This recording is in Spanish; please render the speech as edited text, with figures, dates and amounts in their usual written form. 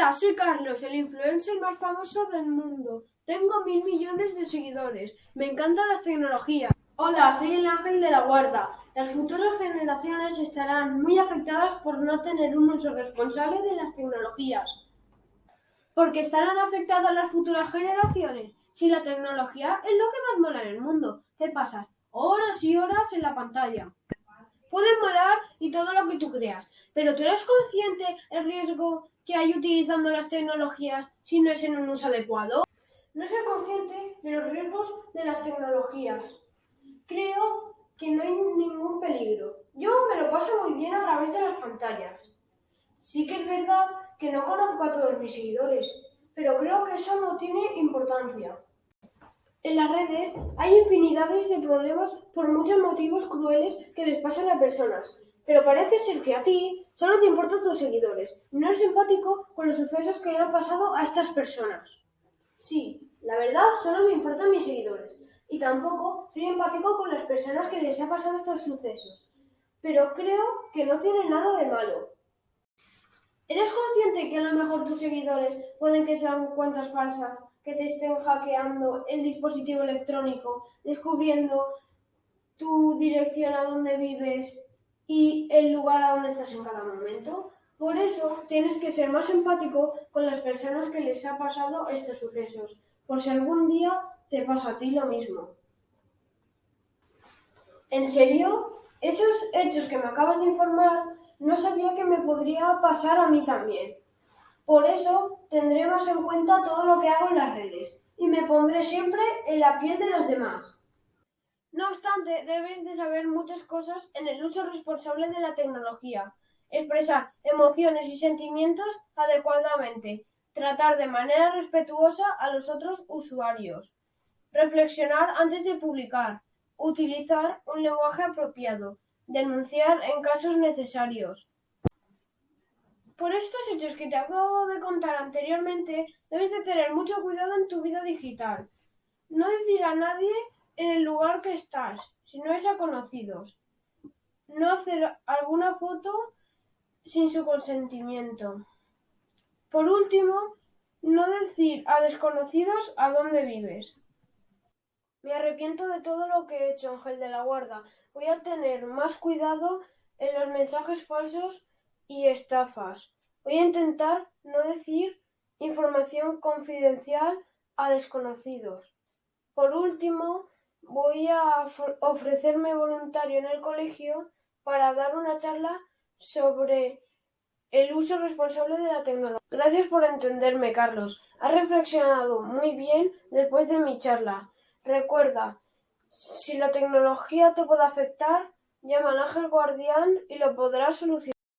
Hola, soy Carlos, el influencer más famoso del mundo. Tengo 1.000 millones de seguidores. Me encantan las tecnologías. Hola, soy el ángel de la guarda. Las futuras generaciones estarán muy afectadas por no tener un uso responsable de las tecnologías. ¿Por qué estarán afectadas las futuras generaciones? Si la tecnología es lo que más mola en el mundo. Te pasas horas y horas en la pantalla. Pueden molar y todo lo que tú creas, pero ¿tú eres consciente del riesgo que hay utilizando las tecnologías si no es en un uso adecuado? No soy consciente de los riesgos de las tecnologías. Creo que no hay ningún peligro. Yo me lo paso muy bien a través de las pantallas. Sí que es verdad que no conozco a todos mis seguidores, pero creo que eso no tiene importancia. En las redes hay infinidades de problemas por muchos motivos crueles que les pasan a personas, pero parece ser que a ti solo te importan tus seguidores y no eres empático con los sucesos que le han pasado a estas personas. Sí, la verdad solo me importan mis seguidores y tampoco soy empático con las personas que les ha pasado estos sucesos, pero creo que no tiene nada de malo. ¿Eres consciente que a lo mejor tus seguidores pueden que sean cuentas falsas, que te estén hackeando el dispositivo electrónico, descubriendo tu dirección a donde vives y el lugar a donde estás en cada momento? Por eso tienes que ser más empático con las personas que les ha pasado estos sucesos, por si algún día te pasa a ti lo mismo. ¿En serio? Esos hechos que me acabas de informar no sabía que me podría pasar a mí también. Por eso tendré más en cuenta todo lo que hago en las redes y me pondré siempre en la piel de los demás. No obstante, debes de saber muchas cosas en el uso responsable de la tecnología, expresar emociones y sentimientos adecuadamente, tratar de manera respetuosa a los otros usuarios, reflexionar antes de publicar, utilizar un lenguaje apropiado, denunciar en casos necesarios. Por estos hechos que te acabo de contar anteriormente, debes de tener mucho cuidado en tu vida digital. No decir a nadie en el lugar que estás, si no es a conocidos. No hacer alguna foto sin su consentimiento. Por último, no decir a desconocidos a dónde vives. Me arrepiento de todo lo que he hecho, Ángel de la Guarda. Voy a tener más cuidado en los mensajes falsos y estafas. Voy a intentar no decir información confidencial a desconocidos. Por último, voy a ofrecerme voluntario en el colegio para dar una charla sobre el uso responsable de la tecnología. Gracias por entenderme, Carlos. Has reflexionado muy bien después de mi charla. Recuerda, si la tecnología te puede afectar, llama al ángel guardián y lo podrás solucionar.